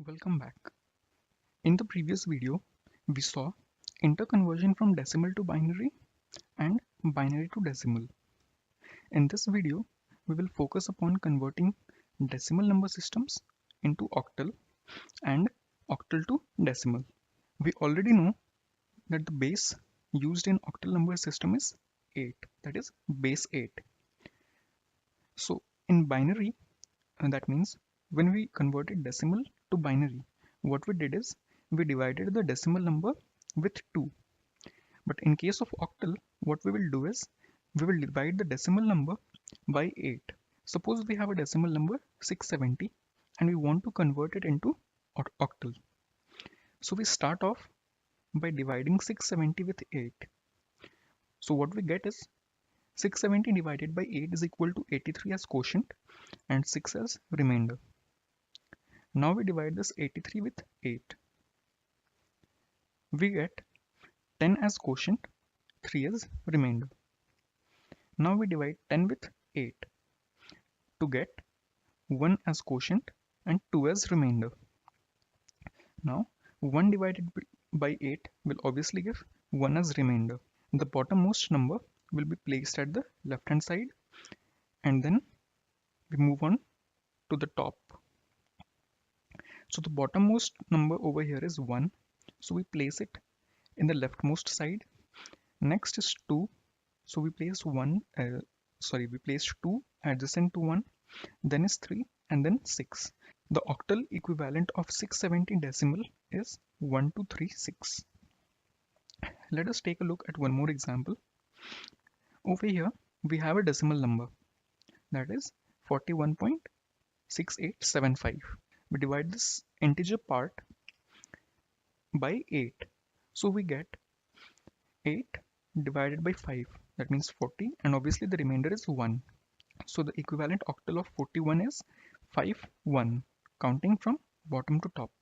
Welcome back. In the previous video, we saw interconversion from decimal to binary and binary to decimal. In this video, we will focus upon converting decimal number systems into octal and octal to decimal. We already know that the base used in octal number system is 8, that is base 8. So in binary, that means when we converted decimal to binary, what we did is we divided the decimal number with 2. But in case of octal, what we will do is we will divide the decimal number by 8. Suppose we have a decimal number 670 and we want to convert it into octal. So we start off by dividing 670 with 8. So what we get is 670 divided by 8 is equal to 83 as quotient and 6 as remainder. Now we divide this 83 with 8. We get 10 as quotient, 3 as remainder. Now we divide 10 with 8 to get 1 as quotient and 2 as remainder. Now 1 divided by 8 will obviously give 1 as remainder. The bottommost number will be placed at the left hand side and then we move on to the top. So the bottommost number over here is 1. So we place it in the leftmost side. Next is 2. So we place we placed 2 adjacent to 1. Then is 3 and then 6. The octal equivalent of 670 decimal is 1236. Let us take a look at one more example. Over here we have a decimal number, that is 41.6875. We divide this integer part by 8. So we get 8 divided by 5, that means 40, and obviously the remainder is 1. So the equivalent octal of 41 is 51, counting from bottom to top.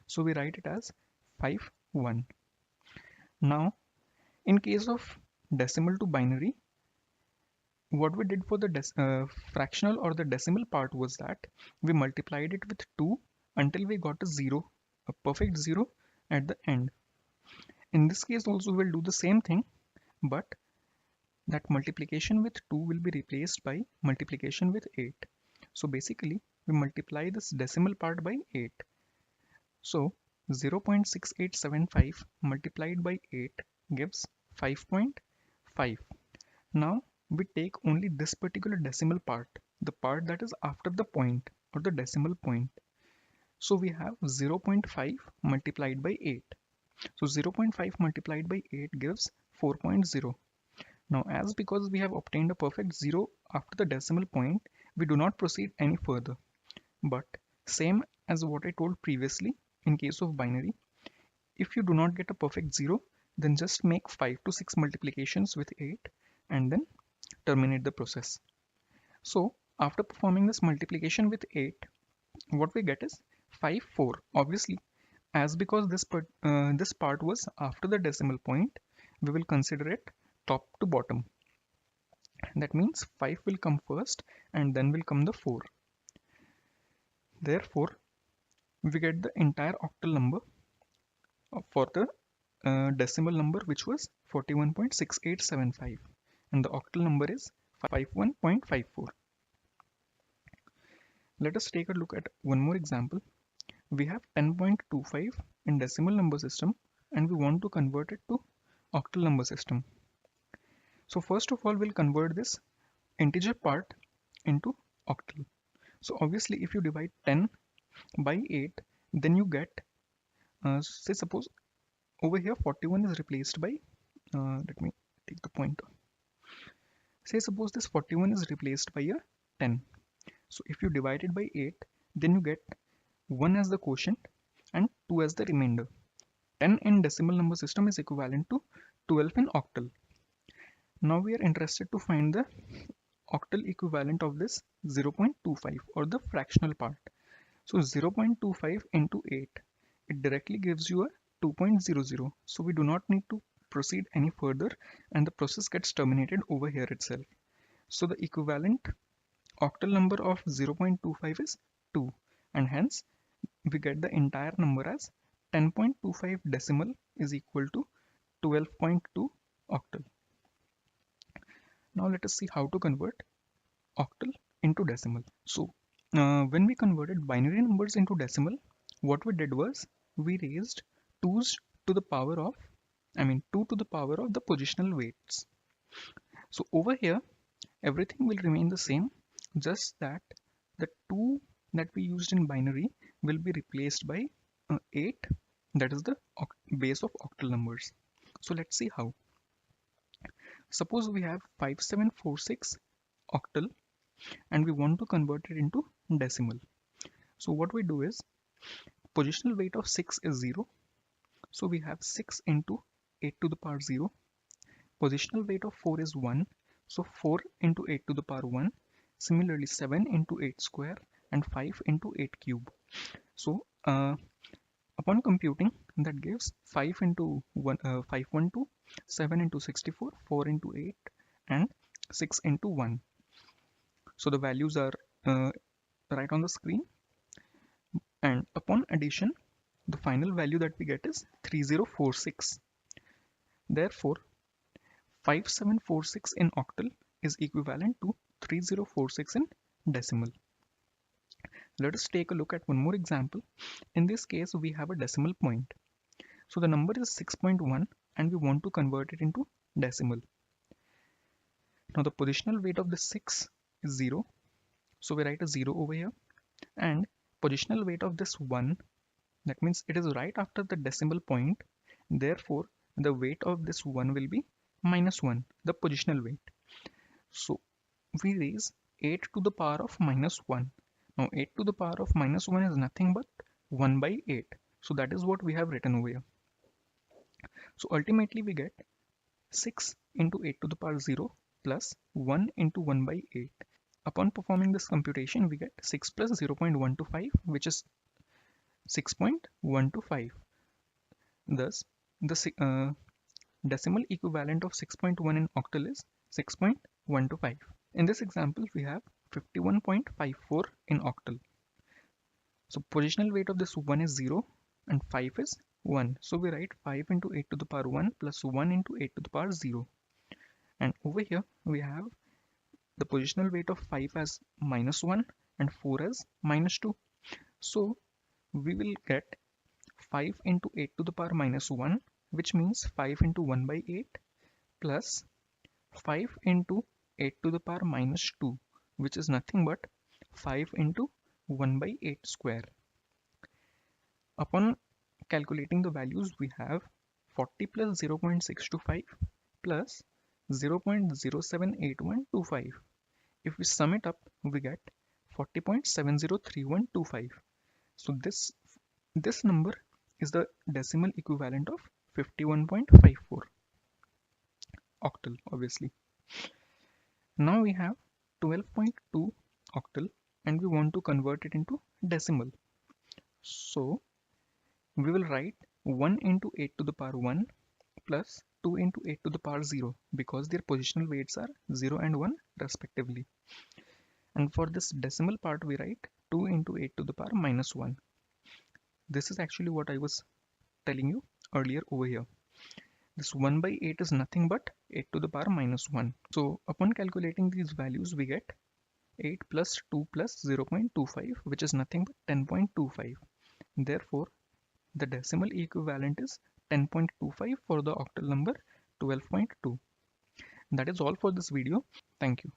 So we write it as 51. Now in case of decimal to binary, what we did for the fractional or the decimal part was that we multiplied it with 2 until we got a perfect 0 at the end. In this case also we will do the same thing, but that multiplication with 2 will be replaced by multiplication with 8. So basically we multiply this decimal part by 8. So 0.6875 multiplied by 8 gives 5.5. Now we take only this particular decimal part, the part that is after the point or the decimal point. So we have 0.5 multiplied by 8. So 0.5 multiplied by 8 gives 4.0. Now because we have obtained a perfect 0 after the decimal point, we do not proceed any further. But same as what I told previously in case of binary, if you do not get a perfect 0, then just make 5 to 6 multiplications with 8 and then terminate the process. So after performing this multiplication with 8, what we get is 54. Obviously, because this part was after the decimal point, we will consider it top to bottom. That means 5 will come first and then will come the 4. Therefore, we get the entire octal number for the decimal number, which was 41.6875, and the octal number is 51.54. Let us take a look at one more example. We have 10.25 in decimal number system and we want to convert it to octal number system. So first of all, we'll convert this integer part into octal. So obviously if you divide 10 by 8, then you get, say suppose over here 41 is replaced by, let me take the pointer. Say suppose this 41 is replaced by a 10. So if you divide it by 8, then you get 1 as the quotient and 2 as the remainder. 10 in decimal number system is equivalent to 12 in octal. Now we are interested to find the octal equivalent of this 0.25 or the fractional part. So 0.25 into 8, it directly gives you a 2.00. So we do not need to proceed any further and the process gets terminated over here itself. So the equivalent octal number of 0.25 is 2, and hence we get the entire number as 10.25 decimal is equal to 12.2 octal. Now let us see how to convert octal into decimal. So when we converted binary numbers into decimal, what we did was we raised 2's to the power of 2 to the power of the positional weights. So over here everything will remain the same, just that the 2 that we used in binary will be replaced by 8, that is the base of octal numbers. So let's see how. Suppose we have 5746 octal and we want to convert it into decimal. So what we do is, positional weight of 6 is 0. So we have 6 into 8 to the power 0. Positional weight of 4 is 1. So 4 into 8 to the power 1. Similarly 7 into 8 square and 5 into 8 cube. So upon computing, that gives 5 into 1, 512, 7 into 64, 4 into 8 and 6 into 1. So the values are right on the screen, and upon addition the final value that we get is 3046. Therefore 5746 in octal is equivalent to 3046 in decimal. Let us take a look at one more example. In this case we have a decimal point. So the number is 6.1 and we want to convert it into decimal. Now the positional weight of the 6 is 0. So we write a 0 over here, and positional weight of this 1, that means it is right after the decimal point. Therefore the weight of this 1 will be -1, the positional weight. So we raise 8 to the power of -1. Now 8 to the power of -1 is nothing but 1 by 8. So that is what we have written over here. So ultimately we get 6 into 8 to the power 0 plus 1 into 1 by 8. Upon performing this computation, we get 6 plus 0.125, which is 6.125. Thus, the decimal equivalent of 6.1 in octal is 6.125. In this example, we have 51.54 in octal. So positional weight of this 1 is 0 and 5 is 1. So we write 5 into 8 to the power 1 plus 1 into 8 to the power 0. And over here we have the positional weight of 5 as -1 and 4 as -2. So we will get 5 into 8 to the power -1, which means 5 into 1 by 8 plus 5 into 8 to the power -2, which is nothing but 5 into 1 by 8 square. Upon calculating the values, we have 40 plus 0.625 plus 0.078125. If we sum it up, we get 40.703125. So this number is the decimal equivalent of 51.54 octal, obviously. Now we have 12.2 octal and we want to convert it into decimal. So we will write 1 into 8 to the power 1 plus 2 into 8 to the power 0, because their positional weights are 0 and 1 respectively. And for this decimal part we write 2 into 8 to the power -1. This is actually what I was telling you earlier over here. This 1 by 8 is nothing but 8 to the power -1. So upon calculating these values, we get 8 plus 2 plus 0.25, which is nothing but 10.25. Therefore, the decimal equivalent is 10.25 for the octal number 12.2. That is all for this video. Thank you.